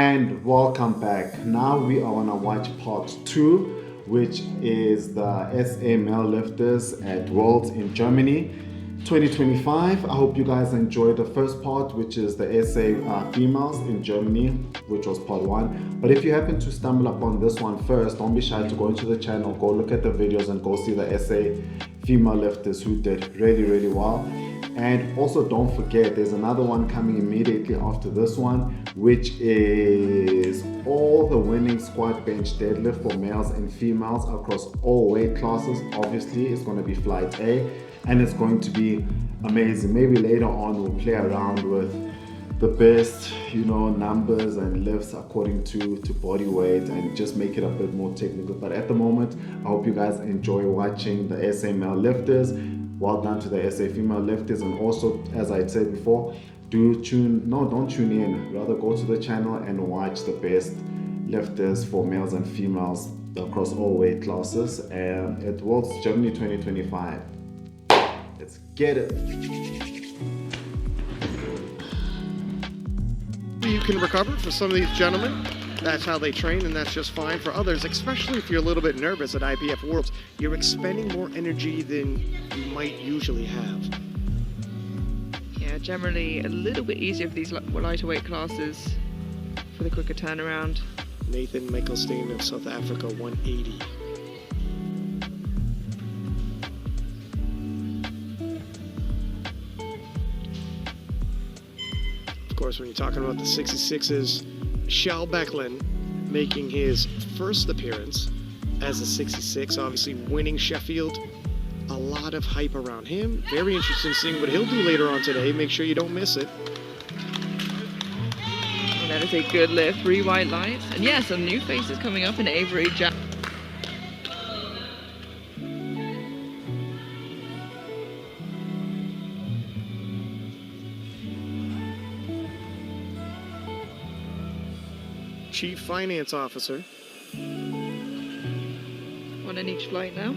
And welcome back. Now we are gonna watch part two, which is the SA male lifters at Worlds in Germany 2025. I hope you guys enjoyed the first part, which is the SA females in Germany, which was part one. But if you happen to stumble upon this one first, don't be shy to go into the channel, go look at the videos and go see the SA female lifters who did really, really well. And also don't forget, there's another one coming immediately after this one, which is all the winning squat, bench, deadlift for males and females across all weight classes. Obviously, it's going to be flight A, and it's going to be amazing. Maybe later on we'll play around with the best, numbers and lifts according to body weight and just make it a bit more technical. But at the moment, I hope you guys enjoy watching the SA male lifters. Well done to the SA female lifters, and also, as I said before, don't tune in, rather go to the channel and watch the best lifters for males and females across all weight classes at Worlds Germany 2025. Let's get it. You can recover. For some of these gentlemen, that's how they train, and that's just fine. For others, especially if you're a little bit nervous at IPF Worlds, you're expending more energy than you might usually have. Yeah, generally a little bit easier for these lighter weight classes for the quicker turnaround. Nathan Michelstein of South Africa, 180. Of course, when you're talking about the 66s, Shal Becklin making his first appearance as a 66, obviously winning Sheffield. A lot of hype around him. Very interesting seeing what he'll do later on today. Make sure you don't miss it. And that is a good lift, 3 white lights. And yeah, some new faces coming up in Avery Jack. Chief Finance Officer. One in each flight now.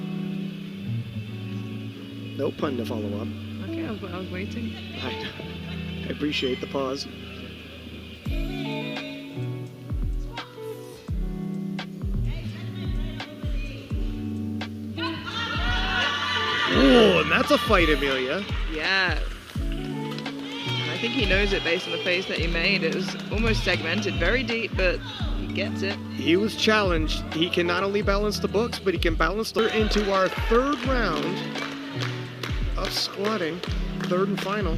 No pun to follow up. Okay, I was waiting. I appreciate the pause. Oh, and that's a fight, Amelia. Yeah. I think he knows it based on the face that he made. It was almost segmented, very deep, but he gets it. He was challenged. He can not only balance the books, but he can balance into our third round of squatting, third and final.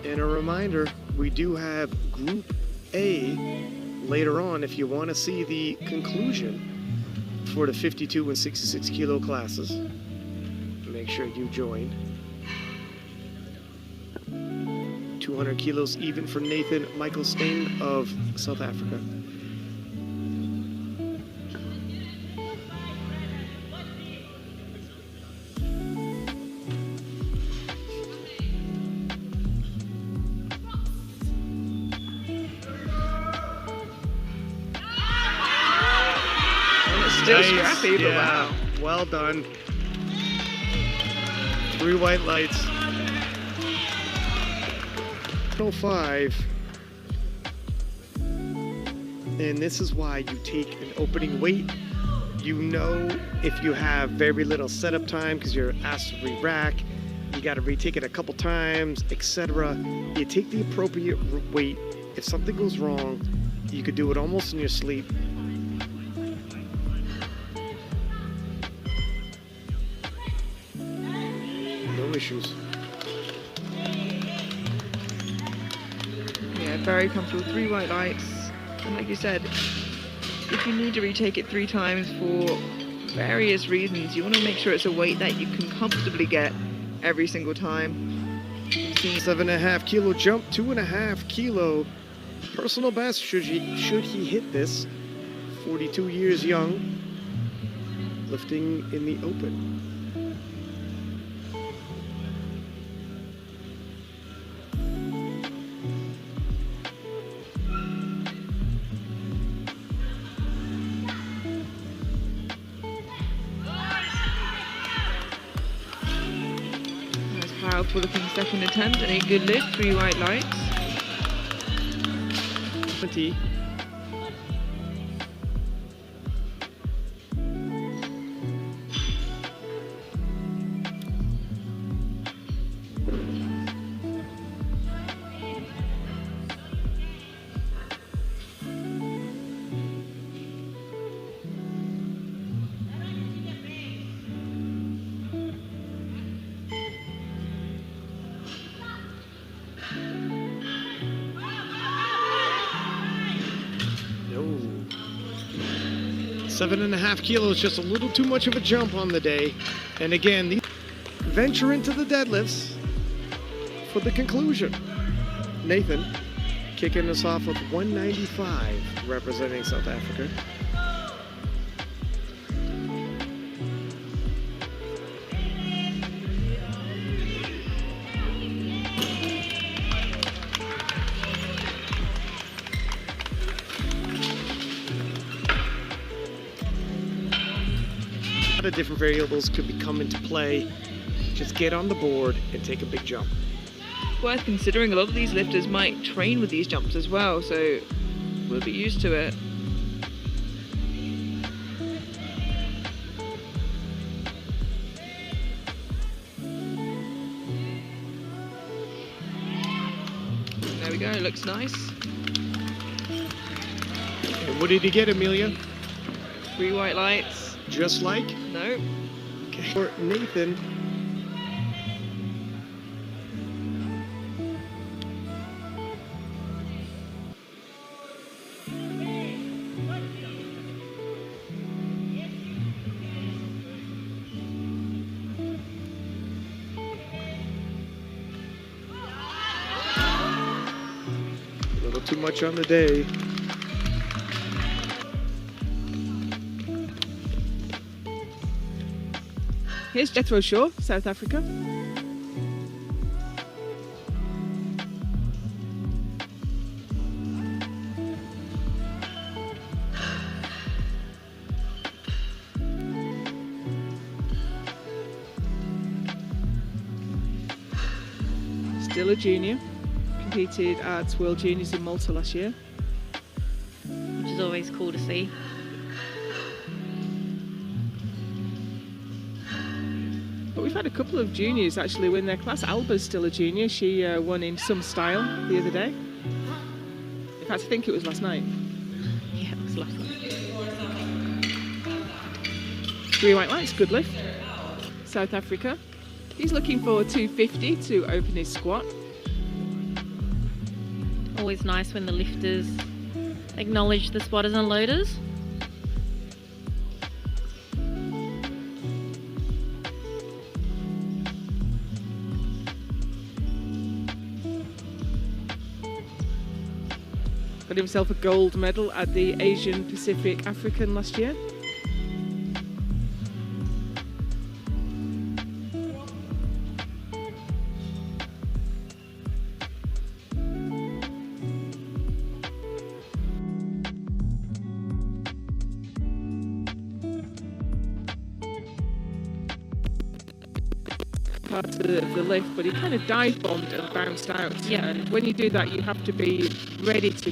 And a reminder, we do have Group A later on if you want to see the conclusion for the 52 and 66 kilo classes. Make sure you join. 200 kilos even for Nathan Michelstein of South Africa. And it's still scrappy, but wow. Well done. 3 white lights. 05. And this is why you take an opening weight. You know if you have very little setup time because you're asked to re-rack, you got to retake it a couple times, etc. You take the appropriate weight. If something goes wrong, you could do it almost in your sleep. No issues. Yeah, very comfortable, 3 white lights. And like you said, if you need to retake it 3 times for various reasons, you want to make sure it's a weight that you can comfortably get every single time. 7.5 kilo jump, 2.5 kilo personal best should he hit this. 42 years young, lifting in the open. for the second attempt and a good lift, 3 white lights. 20. No. 7.5 kilos, just a little too much of a jump on the day. And again, venture into the deadlifts for the conclusion. Nathan kicking us off with 195, representing South Africa. A lot of different variables could come into play. Just get on the board and take a big jump. Worth considering, a lot of these lifters might train with these jumps as well, so we'll be used to it. There we go, looks nice. And what did he get, Amelia? 3 white lights. Just like? No. Okay. For Nathan. A little too much on the day. Here's Jethro Shaw, South Africa. Still a junior. Competed at World Juniors in Malta last year. Which is always cool to see. But we've had a couple of juniors actually win their class. Alba's still a junior. She won in some style the other day. In fact, I think it was last night. Yeah, it was last night. 3 white lights, good lift. South Africa. He's looking for 250 to open his squat. Always nice when the lifters acknowledge the spotters and loaders. Got himself a gold medal at the Asian Pacific African last year. Part of the lift, but he kind of dive bombed and bounced out. Yeah. And when you do that, you have to be ready to.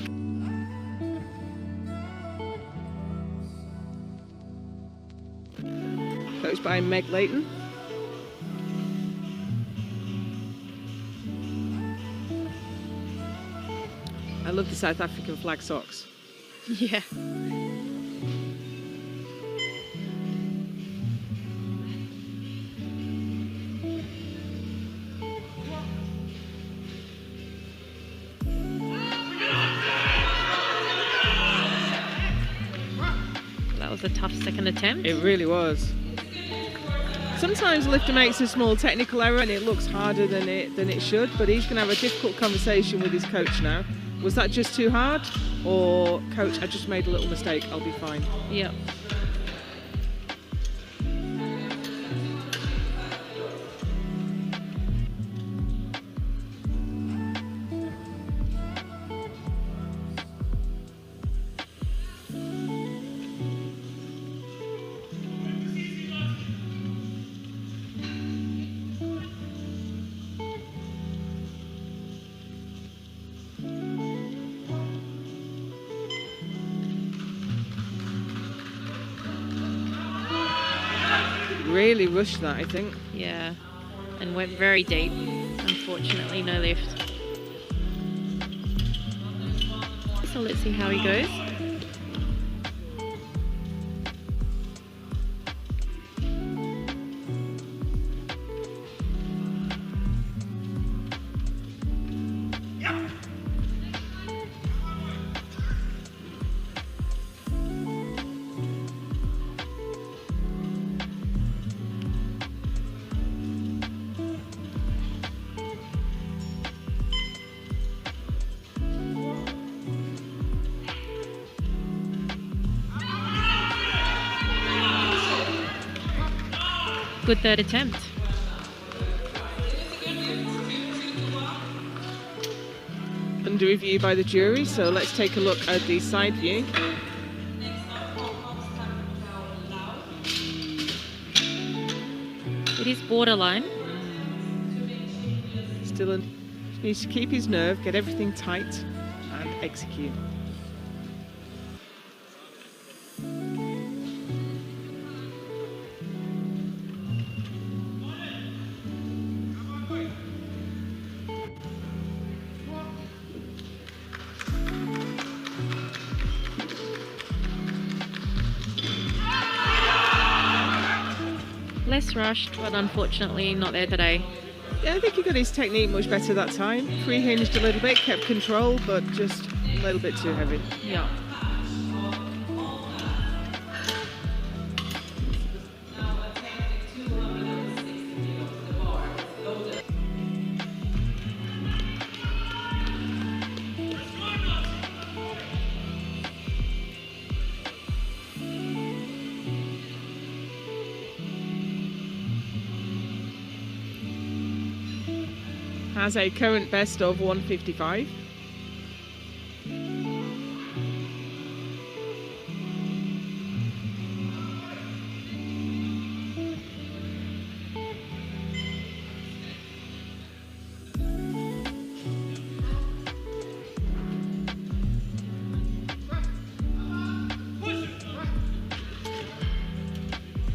Coached by Meg Layton. I love the South African flag socks. Yeah. That was a tough second attempt. It really was. Sometimes a lifter makes a small technical error and it looks harder than it should, but he's going to have a difficult conversation with his coach now. Was that just too hard? Or, coach, I just made a little mistake, I'll be fine. Yep. really rushed that, I think. Yeah, and went very deep. Unfortunately, no lift. So let's see how he goes. Good third attempt. Under review by the jury, so let's take a look at the side view. It is borderline. Still needs to keep his nerve, get everything tight, and execute. Less rushed, but unfortunately not there today. Yeah, I think he got his technique much better that time. Free-hinged a little bit, kept control, but just a little bit too heavy. Yeah. Has a current best of 155.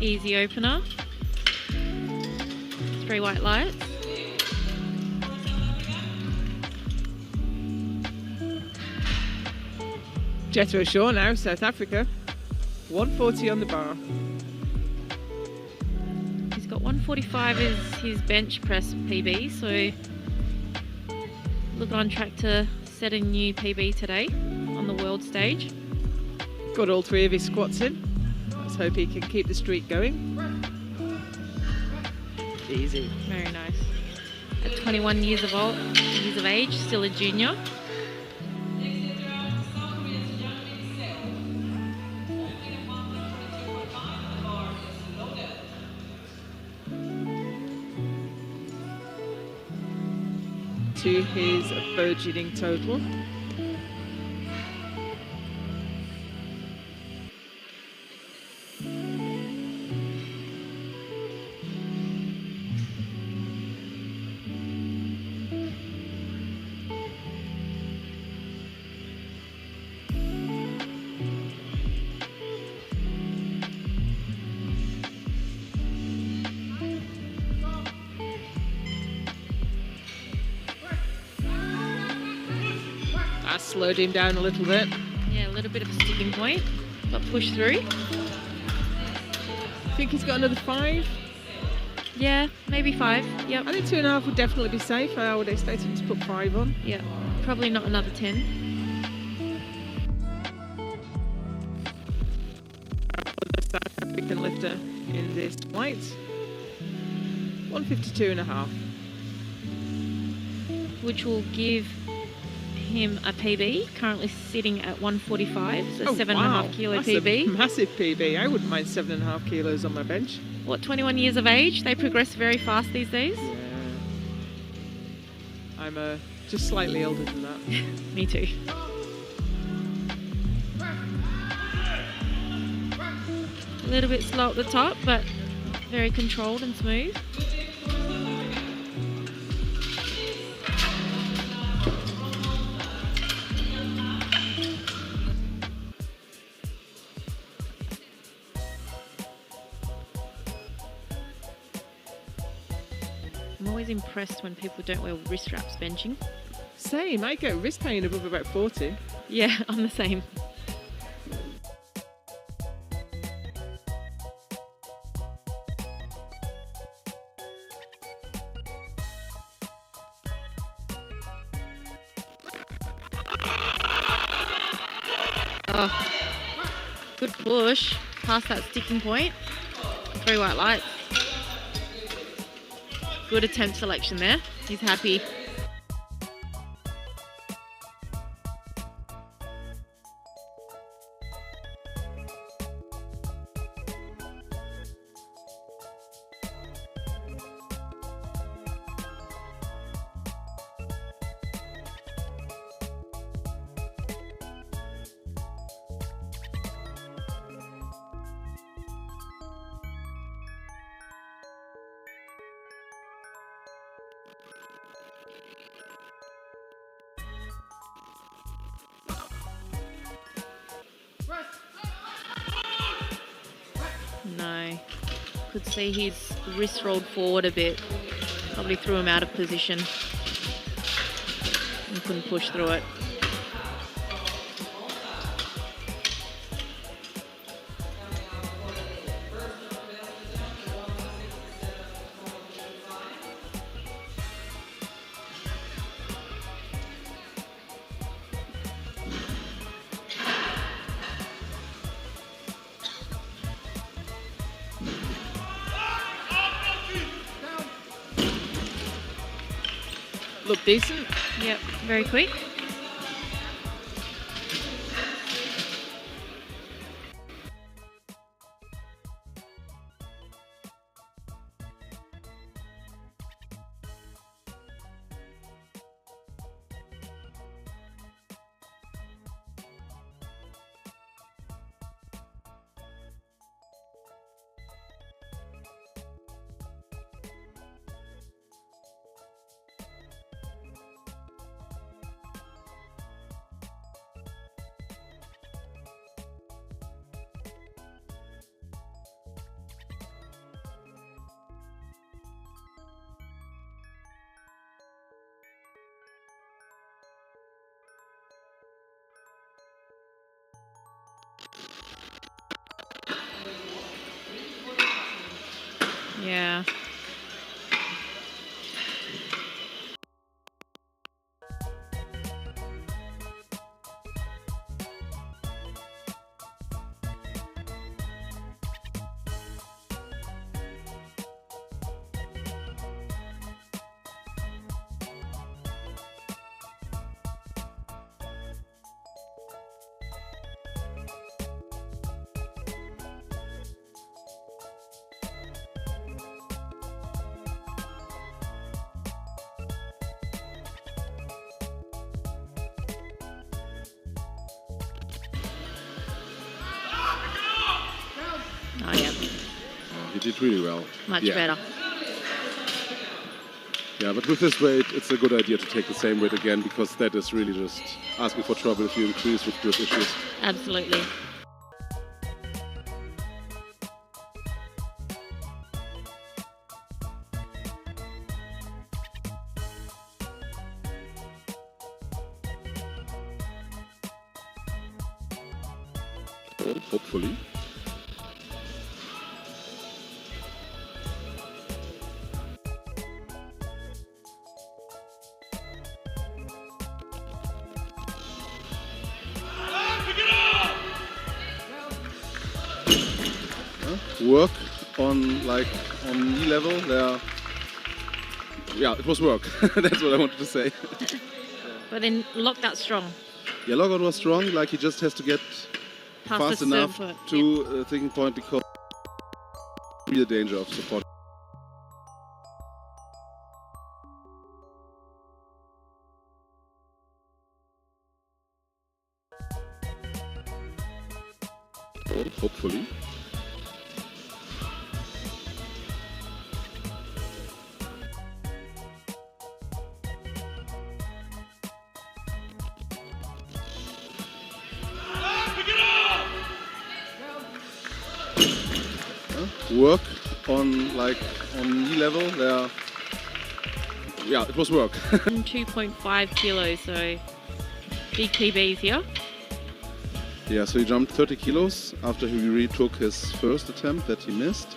Easy opener. 3 white lights. Jethro Shaw now, South Africa. 140 on the bar. He's got 145 as his bench press PB, so looking on track to set a new PB today on the world stage. Got all 3 of his squats in. Let's hope he can keep the streak going. Easy. Very nice. At 21 years of age, still a junior. To his burgeoning total. That slowed him down a little bit. Yeah, a little bit of a sticking point, but push through. I think he's got another 5. Yeah, maybe 5. Yep. I think 2.5 would definitely be safe. I would expect him to put 5 on. Yeah, probably not another 10. The South African lifter in this white. 152.5. Which will give him a PB, currently sitting at 145, so 7.5 kilo That's PB. A massive PB. I wouldn't mind 7.5 kilos on my bench. What, 21 years of age? They progress very fast these days. Yeah. I'm just slightly older than that. Me too. A little bit slow at the top, but very controlled and smooth. impressed when people don't wear wrist straps benching. Same, I get wrist pain above about 40. Yeah, I'm the same. Oh, good push past that sticking point. 3 white lights. Good attempt selection there. He's happy. No. Could see his wrist rolled forward a bit. Probably threw him out of position. And couldn't push through it. Look decent. Yep, very quick. Yeah. Oh, yeah. He did really well. Much Yeah. better. Yeah, but with this weight, it's a good idea to take the same weight again, because that is really just asking for trouble if you increase with grip issues. Absolutely. Hopefully. Work on knee level there. Yeah, it was work. That's what I wanted to say. But then locked out strong. Yeah, lockout was strong. Like, he just has to get Past fast the enough certain point. to thinking point, because real danger of support. Hopefully. Work on knee level there. yeah, it was work. 2.5 kilos, so big PBs here. Yeah, so he jumped 30 kilos after he retook his first attempt that he missed.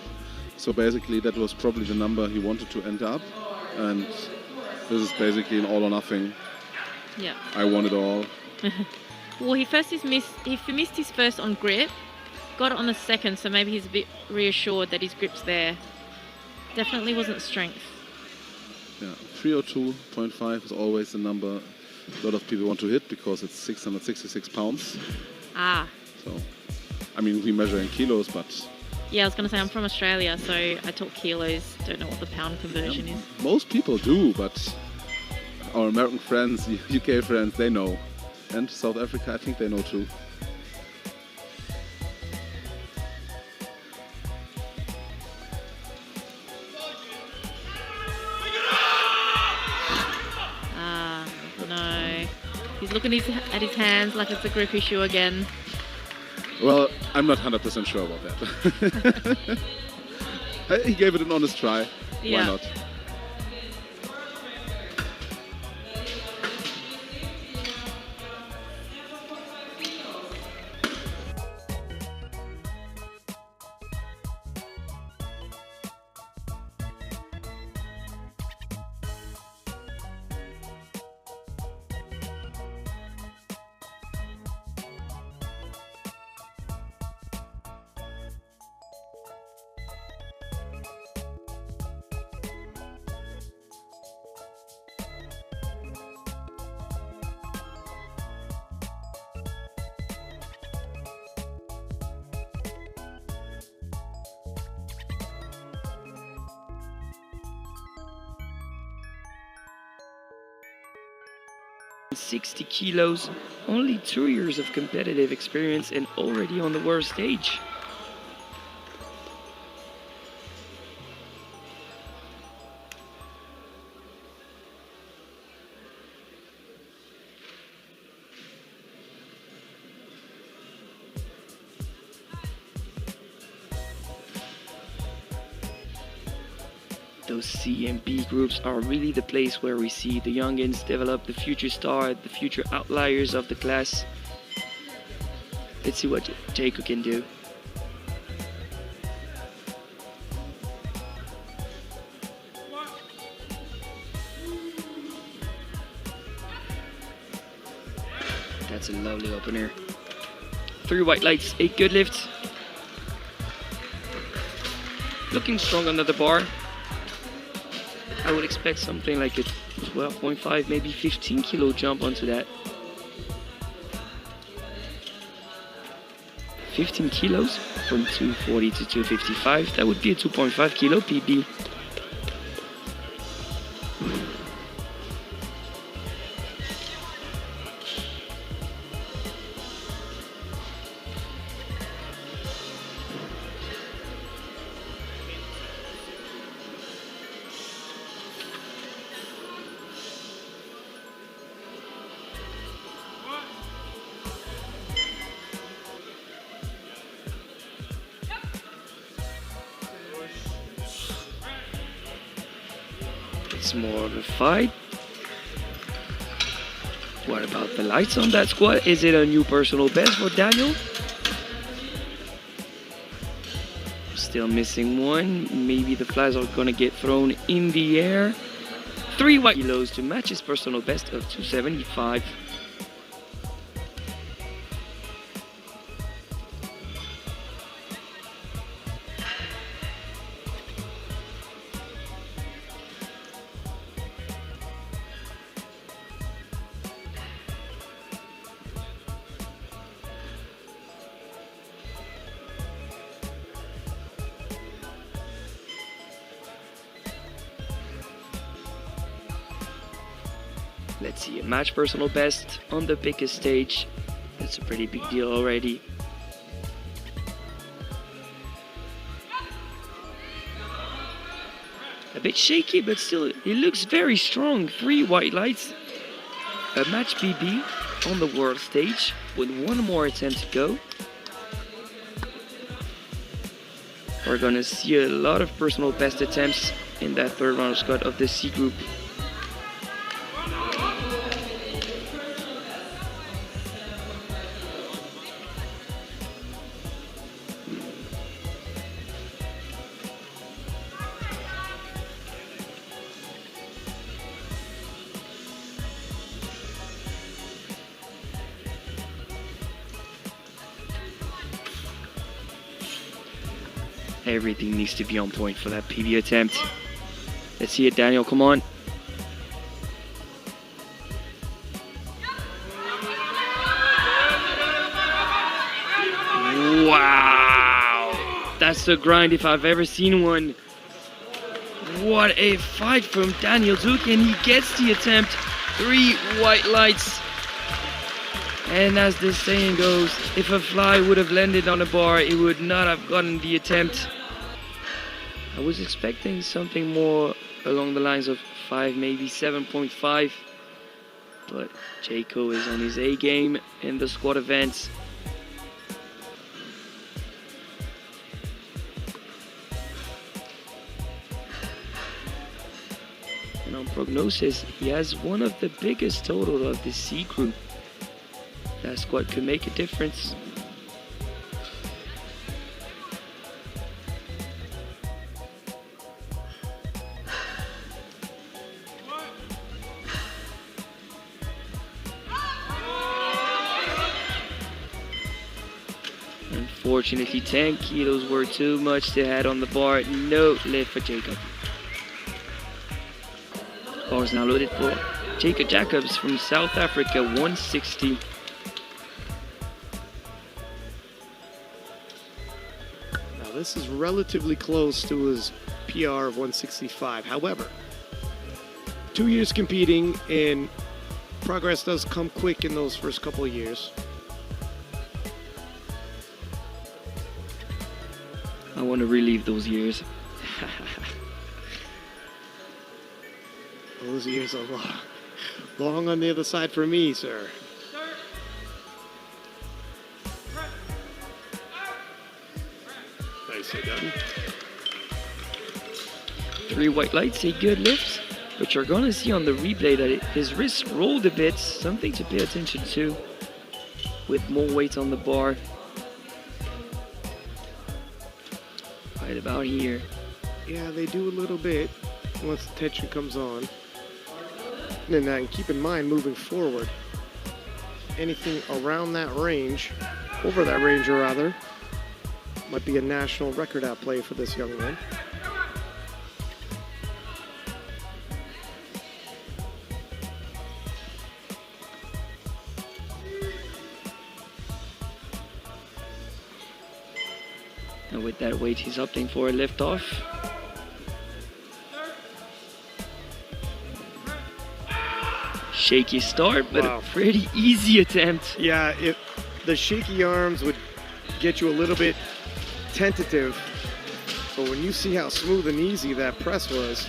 So basically that was probably the number he wanted to end up. And this is basically an all or nothing. Yeah. I want it all. Well, he missed his first on grip, got it on the second, so maybe he's a bit reassured that his grip's there. Definitely wasn't strength. Yeah, 302.5 is always the number a lot of people want to hit because it's 666 pounds. Ah. So, I mean, we measure in kilos, but... Yeah, I was going to say I'm from Australia, so I talk kilos, don't know what the pound conversion is. Most people do, but our American friends, UK friends, they know. And South Africa, I think they know too. Ah, no. He's looking at his hands like it's a grip issue again. Well, I'm not 100% sure about that. He gave it an honest try. Yeah. Why not? ...60 kilos, only 2 years of competitive experience and already on the world stage. Those C and B groups are really the place where we see the youngins develop the future star, the future outliers of the class. Let's see what Jacob can do. That's a lovely opener. 3 white lights, 8 good lifts. Looking strong under the bar. I would expect something like a 12.5, maybe 15 kilo jump onto that. 15 kilos from 240 to 255, that would be a 2.5 kilo PB. It's more of a fight. What about the lights on that squat? Is it a new personal best for Daniel? Still missing one. Maybe the flags are gonna get thrown in the air. 3 white kilos to match his personal best of 275. Let's see, a match personal best on the biggest stage. That's a pretty big deal already. A bit shaky, but still, it looks very strong. 3 white lights, a match PB on the world stage with 1 more attempt to go. We're gonna see a lot of personal best attempts in that 3rd round squat of the C group. Everything needs to be on point for that PB attempt. Let's see it, Daniel, come on. Wow! That's the grind if I've ever seen one. What a fight from Daniel Duke, and he gets the attempt. 3 white lights. And as this saying goes, if a fly would have landed on a bar, it would not have gotten the attempt. I was expecting something more along the lines of 5, maybe 7.5. But Jaco is on his A game in the squat events. And on prognosis, he has one of the biggest total of the C group. That squat could make a difference. Unfortunately, 10 kilos were too much to add on the bar. No lift for Jacob. Bar is now loaded for Jacob Jacobs from South Africa, 160. Now this is relatively close to his PR of 165. However, 2 years competing, and progress does come quick in those first couple of years. I want to relive those years. Those years are long on the other side for me, sir. Nicely done. 3 white lights, a good lift, but you're gonna see on the replay that his wrist rolled a bit, something to pay attention to, with more weight on the bar. Right about here. Yeah, they do a little bit once the tension comes on. And then keep in mind, moving forward, anything around that range, over that range or rather, might be a national record outplay for this young man. And with that weight, he's opting for a lift off. Shaky start, but Wow. a pretty easy attempt. Yeah, if the shaky arms would get you a little bit tentative, but when you see how smooth and easy that press was,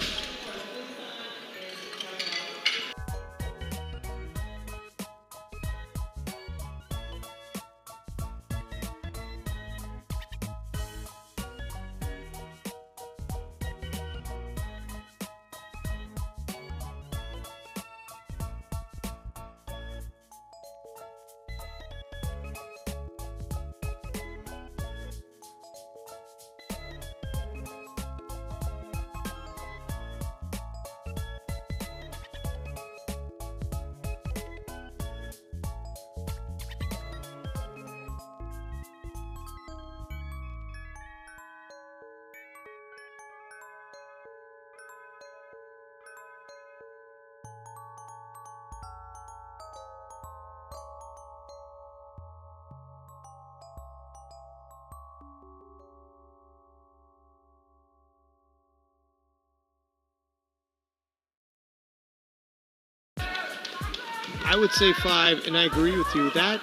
I would say 5, and I agree with you. That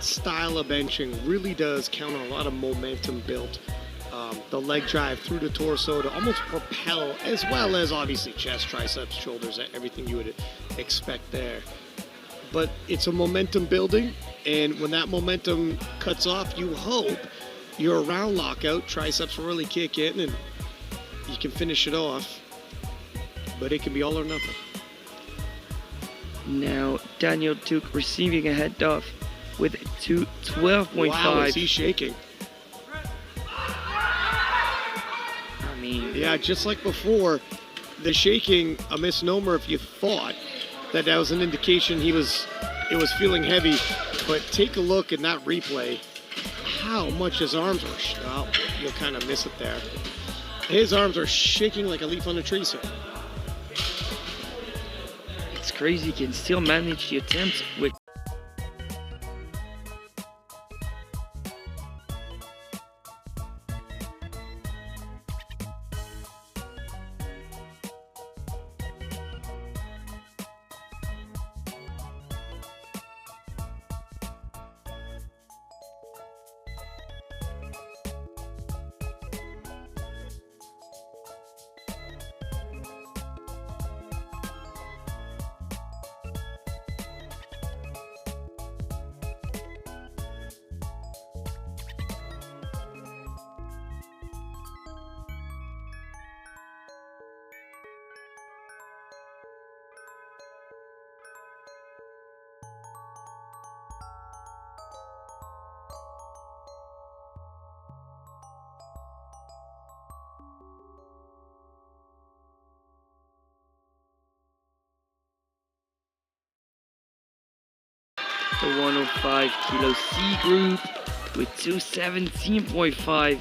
style of benching really does count on a lot of momentum built. The leg drive through the torso to almost propel, as well as obviously chest, triceps, shoulders, everything you would expect there. But it's a momentum building, and when that momentum cuts off, you hope your round lockout, triceps will really kick in and you can finish it off. But it can be all or nothing. Now, Daniel Duke receiving a head off with 12.5. Wow, is he shaking? I mean, Yeah, just like before, the shaking, a misnomer if you thought that was an indication it was feeling heavy. But take a look at that replay, how much his arms were you'll kind of miss it there. His arms are shaking like a leaf on a tree, sir. It's crazy, he can still manage the attempt with the 105 kilo C group with 217.5,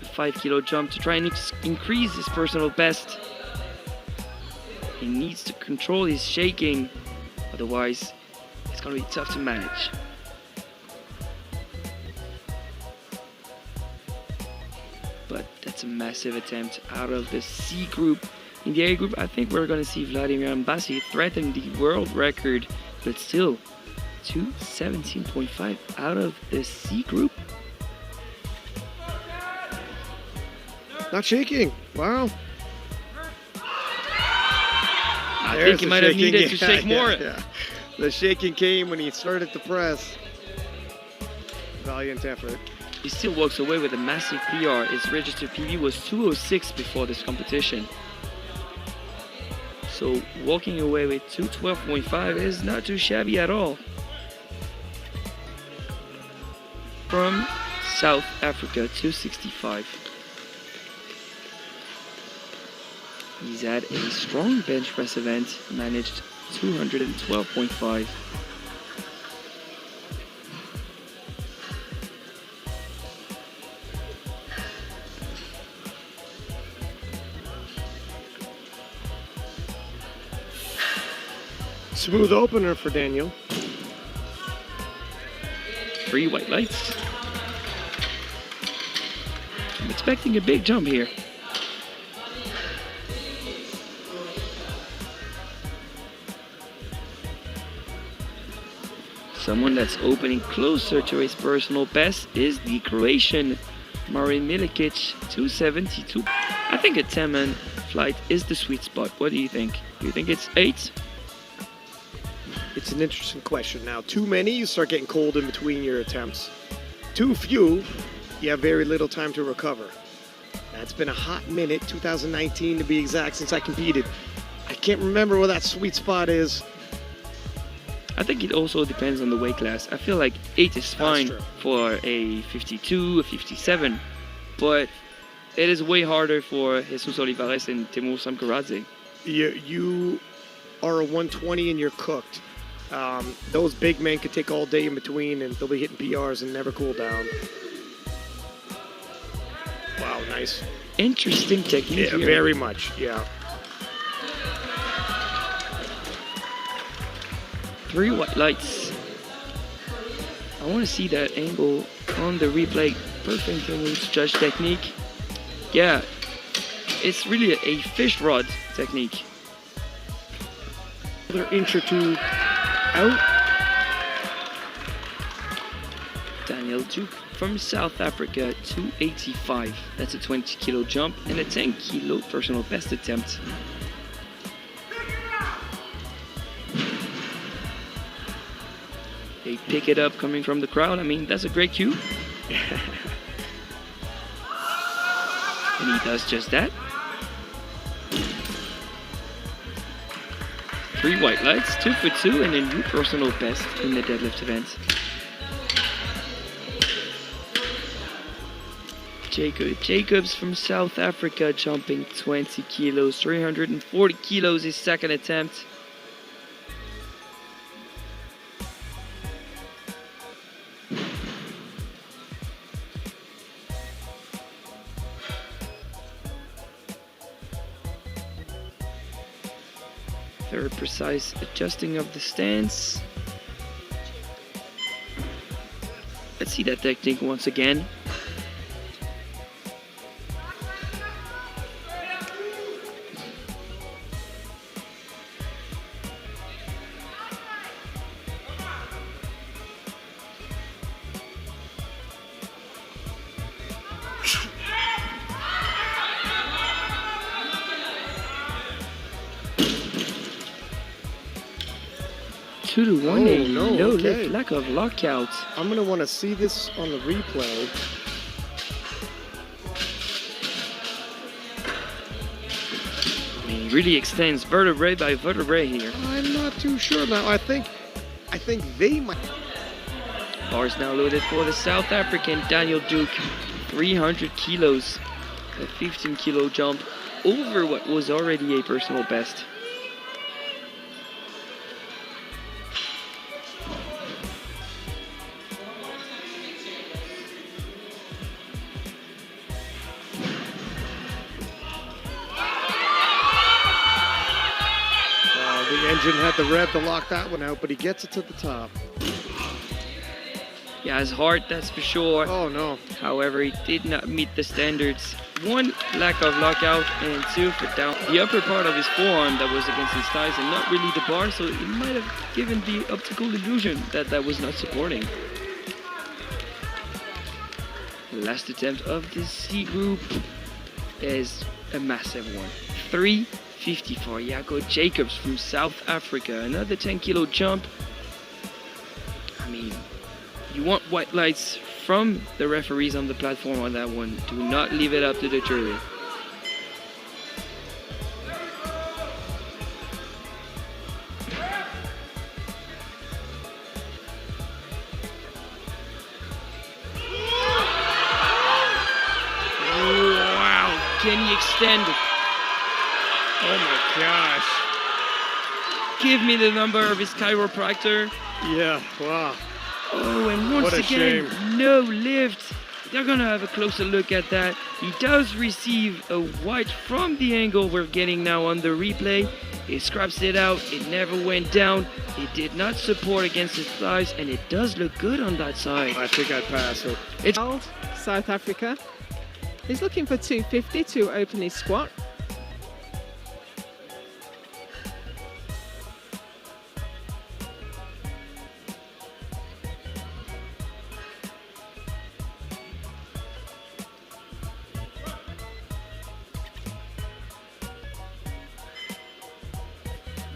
5 kilo jump to try and increase his personal best. He needs to control his shaking, otherwise it's gonna be tough to manage. But that's a massive attempt out of the C group. In the A group, I think we're gonna see Vladimir Ambassi threaten the world record, but still 217.5 out of the C group. Not shaking. Wow. I think he might have needed to shake more. Yeah. The shaking came when he started to press. Valiant effort. He still walks away with a massive PR. His registered PB was 206 before this competition. So walking away with 212.5 is not too shabby at all. From South Africa, 265. He's had a strong bench press event, managed 212.5. Smooth opener for Daniel. 3 white lights. I'm expecting a big jump here. Someone that's opening closer to his personal best is the Croatian Marin Milikic, 272. I think a 10-man flight is the sweet spot. What do you think? Do you think it's 8? It's an interesting question. Now, too many, you start getting cold in between your attempts. Too few, you have very little time to recover. Now, it's been a hot minute, 2019 to be exact, since I competed. I can't remember where that sweet spot is. I think it also depends on the weight class. I feel like 8 is fine true. for a 52, a 57, but it is way harder for Jesus Olivares and Timur Samkaradze. You are a 120 and you're cooked. Those big men could take all day in between and they'll be hitting PRs and never cool down. Wow, nice. Interesting technique Yeah, here. very much, yeah. 3 white lights. I want to see that angle on the replay. Perfect angle to judge technique. Yeah, it's really a fish rod technique. Another inch or two out. Daniel Duke from South Africa, 285. That's a 20 kilo jump and a 10 kilo personal best attempt. They pick it up coming from the crowd. I mean, that's a great cue. And he does just that. 3 white lights, 2 for 2, and a new personal best in the deadlift event. Jacob Jacobs from South Africa jumping 20 kilos, 340 kilos his second attempt. Very precise adjusting of the stance. Let's see that technique once again. Two to one, Oh, a no, low okay. lift, lack of lockout. I'm gonna want to see this on the replay. He really extends vertebrae by vertebrae here. I'm not too sure now. I think they might. Bars now loaded for the South African Daniel Duke. 300 kilos. A 15 kilo jump over what was already a personal best. The engine had the rev to lock that one out, but he gets it to the top. Yeah, his heart, that's for sure. Oh no. However, he did not meet the standards. One, lack of lockout, and two, for down the upper part of his forearm that was against his thighs and not really the bar, so it might have given the optical illusion that that was not supporting. Last attempt of the C group is a massive one. 350 for Jaco Jacobs from South Africa. Another 10 kilo jump. I mean, you want white lights from the referees on the platform on that one. Do not leave it up to the jury. Wow, can he extend it? Oh my gosh. Give me the number of his chiropractor. Yeah. Wow. Oh, and once What a again, no lift. They're gonna have a closer look at that. He does receive a white from the angle we're getting now on the replay. He scraps it out. It never went down. It did not support against his thighs, and it does look good on that side. I think I'd pass it. It's South Africa. He's looking for 250 to open his squat.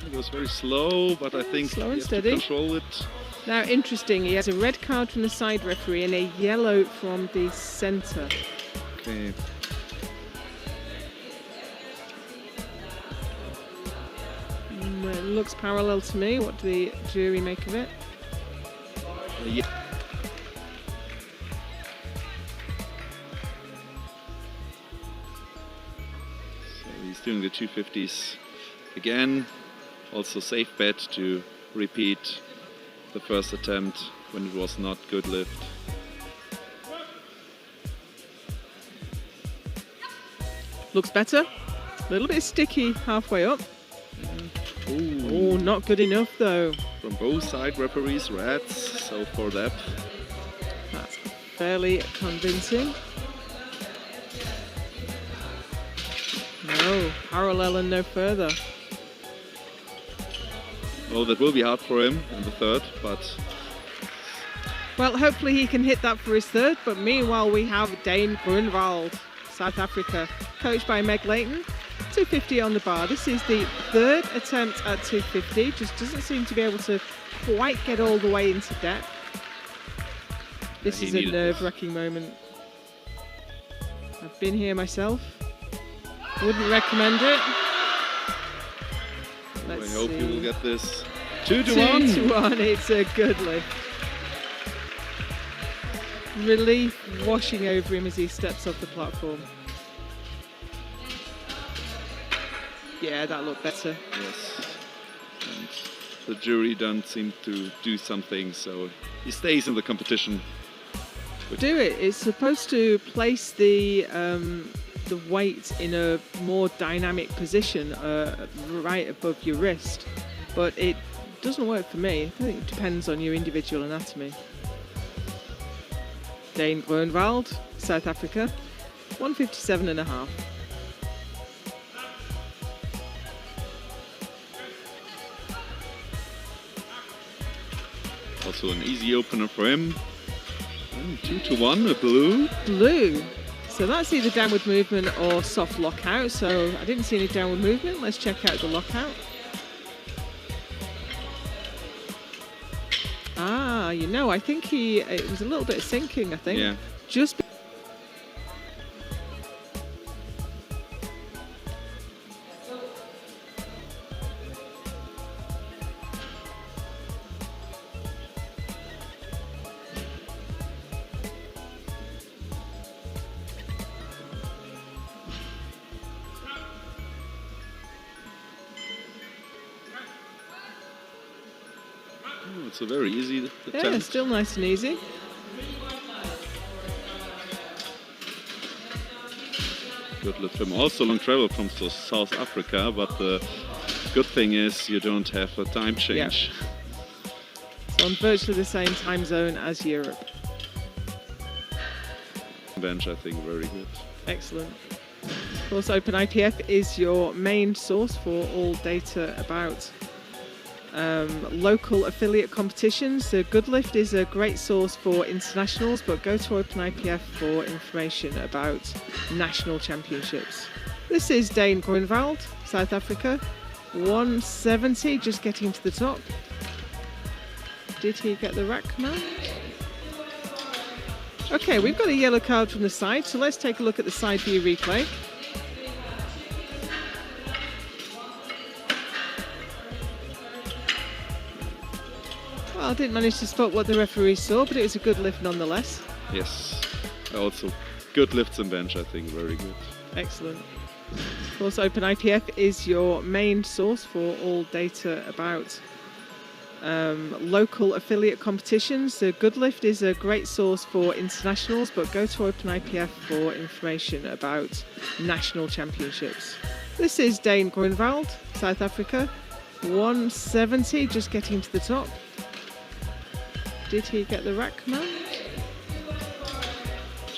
It was very slow, but I think Slow he and has steady. to control it. Now, interesting, he has a red card from the side referee and a yellow from the centre. Okay. It looks parallel to me. What do the jury make of it? Yeah. So he's doing the 250s again. Also safe bet to repeat the first attempt when it was not good lift. Looks better. A little bit sticky halfway up. Ooh. Oh, not good enough though. From both side referees, reds, so for that. That's fairly convincing. No, parallel and no further. Oh, that will be hard for him in the third, but Well, hopefully he can hit that for his third, but meanwhile we have Dane Grunwald, South Africa, coached by Meg Layton. 250 on the bar. This is the third attempt at 250. Just doesn't seem to be able to quite get all the way into depth. This he is a needed nerve-wracking moment. I've been here myself. Wouldn't recommend it. Let's I hope see. you will get this 2 to 2 1. to 1. It's a good lift. Relief washing over him as he steps off the platform. Yeah, that looked better. Yes. And the jury don't seem to do something, so he stays in the competition. Do it. It's supposed to place the the weight in a more dynamic position right above your wrist, but it doesn't work for me. I think it depends on your individual anatomy. Dane Groenewald, South Africa, 157.5. Also an easy opener for him. And 2-1, a blue. Blue. So that's either downward movement or soft lockout. So I didn't see any downward movement. Let's check out the lockout. Ah, you know, I think it was a little bit sinking, I think. Yeah. Just Oh, it's a very easy attempt. yeah, still nice and easy. Good lift from also long travel from South Africa, but the good thing is you don't have a time change. So on virtually the same time zone as Europe. Bench, I think, very good. Excellent. Of course, Open IPF is your main source for all data about local affiliate competitions. The Good Lift is a great source for internationals, but go to Open IPF for information about national championships. This is Dane Groenewald, South Africa, 170, just getting to the top. Did he get the rack command? Okay, we've got a yellow card from the side, so let's take a look at the side view replay. Well, I didn't manage to spot what the referee saw, but it was a good lift nonetheless. Yes. Also good lifts and bench, I think, very good. Excellent. Of course, Open IPF is your main source for all data about local affiliate competitions. The Good Lift is a great source for internationals, but go to Open IPF for information about national championships. This is Dane Groenewald, South Africa, 170, just getting to the top. Did he get the rack command?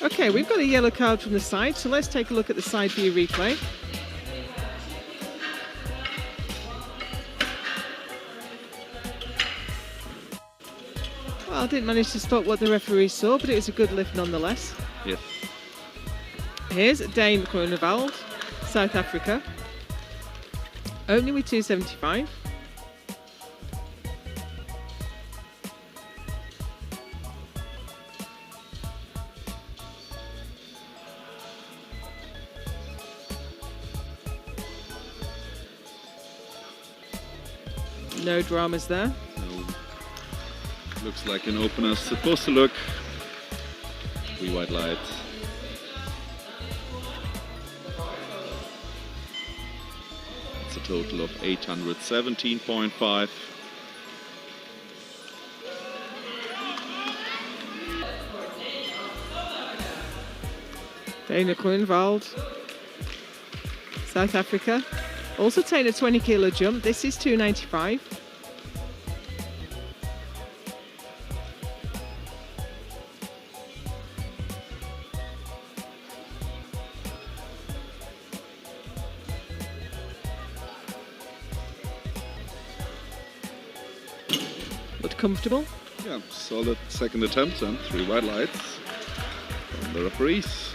Okay, we've got a yellow card from the side, so let's take a look at the side view replay. Well, I didn't manage to spot what the referee saw, but it was a good lift nonetheless. Yes. Here's Dane Groenewald, South Africa, only with 275. No dramas there. No. Looks like an opener's supposed to look. 3 white lights. It's a total of 817.5. Dane Groenewald, South Africa. Also taking a 20 kilo jump. This is 295. But comfortable. Yeah, solid second attempt and 3 white lights from the referees.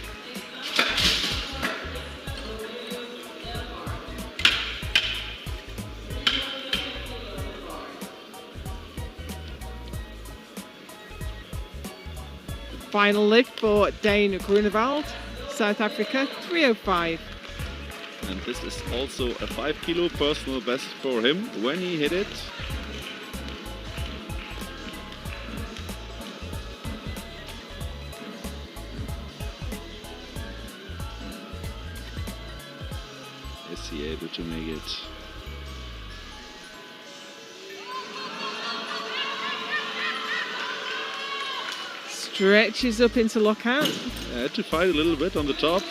Final lift for Dane Groenewald, South Africa, 305. And this is also a 5 kilo personal best for him when he hit it. Is he able to make it? Stretches up into lockout. I had to fight a little bit on the top.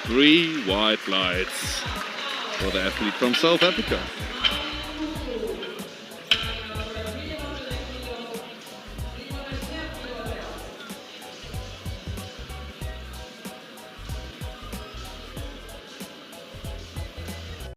3 white lights for the athlete from South Africa.